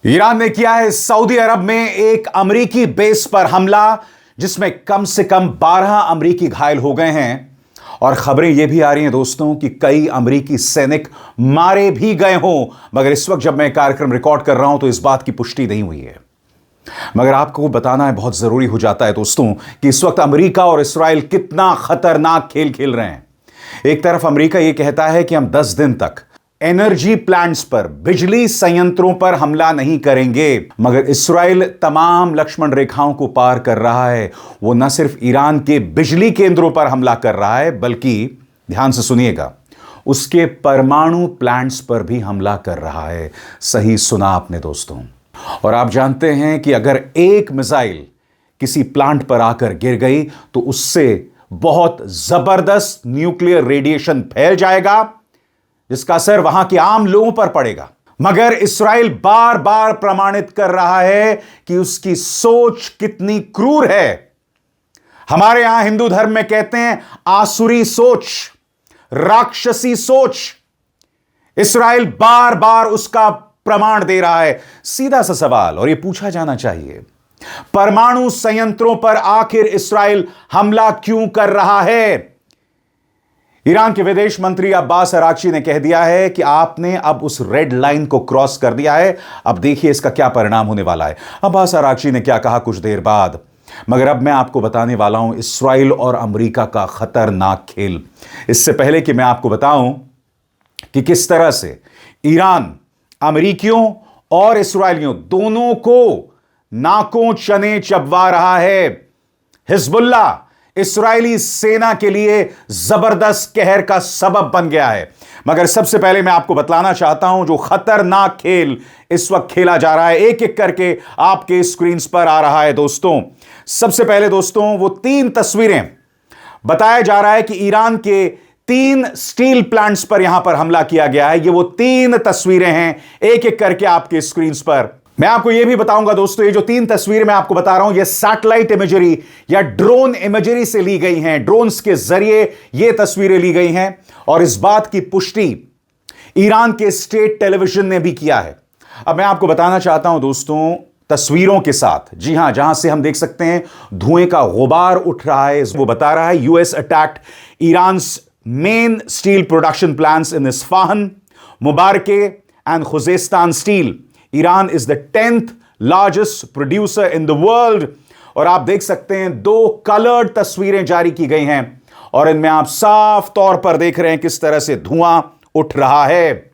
Iran ने किया है सऊदी अरब में एक अमेरिकी बेस पर हमला, जिसमें कम से कम 12 अमेरिकी घायल हो गए हैं। और खबरें यह भी आ रही हैं दोस्तों कि कई अमेरिकी सैनिक मारे भी गए हों, मगर इस वक्त जब मैं कार्यक्रम रिकॉर्ड कर रहा हूं तो इस बात की पुष्टि नहीं हुई है। मगर आपको बताना है, बहुत जरूरी हो जाता है दोस्तों, कि इस वक्त अमेरिका और इस्राइल कितना खतरनाक खेल खेल रहे हैं। एक तरफ अमेरिका यह कहता है कि हम 10 दिन तक एनर्जी प्लांट्स पर, बिजली संयंत्रों पर हमला नहीं करेंगे, मगर इस्राइल तमाम लक्ष्मण रेखाओं को पार कर रहा है। वो न सिर्फ ईरान के बिजली केंद्रों पर हमला कर रहा है, बल्कि ध्यान से सुनिएगा, उसके परमाणु प्लांट्स पर भी हमला कर रहा है। सही सुना आपने दोस्तों। और आप जानते हैं कि अगर एक मिसाइल किसी प्लांट पर आकर गिर गई तो उससे बहुत जबरदस्त न्यूक्लियर रेडिएशन फैल जाएगा, जिसका असर वहां के आम लोगों पर पड़ेगा। मगर इस्राइल बार बार प्रमाणित कर रहा है कि उसकी सोच कितनी क्रूर है। हमारे यहां हिंदू धर्म में कहते हैं आसुरी सोच, राक्षसी सोच। इस्राइल बार बार उसका प्रमाण दे रहा है। सीधा सा सवाल और यह पूछा जाना चाहिए, परमाणु संयंत्रों पर आखिर इस्राइल हमला क्यों कर रहा है? ईरान के विदेश मंत्री अब्बास अरागची ने कह दिया है कि आपने अब उस रेड लाइन को क्रॉस कर दिया है। अब देखिए इसका क्या परिणाम होने वाला है। अब्बास अरागची ने क्या कहा कुछ देर बाद, मगर अब मैं आपको बताने वाला हूं इस्राइल और अमेरिका का खतरनाक खेल। इससे पहले कि मैं आपको बताऊं कि किस तरह से ईरान अमेरिकियों और इस्राइलियों दोनों को नाकों चने चबवा रहा है। हिजबुल्लाह इस्राएली सेना के लिए जबरदस्त कहर का सबब बन गया है। मगर सबसे पहले मैं आपको बतलाना चाहता हूं जो खतरनाक खेल इस वक्त खेला जा रहा है, एक एक करके आपके स्क्रीन पर आ रहा है दोस्तों। सबसे पहले दोस्तों वो 3 तस्वीरें, बताया जा रहा है कि ईरान के 3 स्टील प्लांट्स पर यहां पर हमला किया गया है। ये वो 3 तस्वीरें हैं, एक एक करके आपके स्क्रीन पर। मैं आपको यह भी बताऊंगा दोस्तों, ये जो 3 तस्वीरें मैं आपको बता रहा हूं, ये सैटेलाइट इमेजरी या ड्रोन इमेजरी से ली गई हैं। ड्रोन्स के जरिए ये तस्वीरें ली गई हैं और इस बात की पुष्टि ईरान के स्टेट टेलीविजन ने भी किया है। अब मैं आपको बताना चाहता हूं दोस्तों, तस्वीरों के साथ, जी हां, जहां से हम देख सकते हैं धुएं का गुबार उठ रहा है, वो बता रहा है US attacked Iran's main steel production plants in Isfahan, Mobarakeh and Khuzestan steel. Iran is the 10th largest producer in the world. और आप देख सकते हैं 2 कलर्ड तस्वीरें जारी की गई हैं और इनमें आप साफ तौर पर देख रहे हैं किस तरह से धुआं उठ रहा है।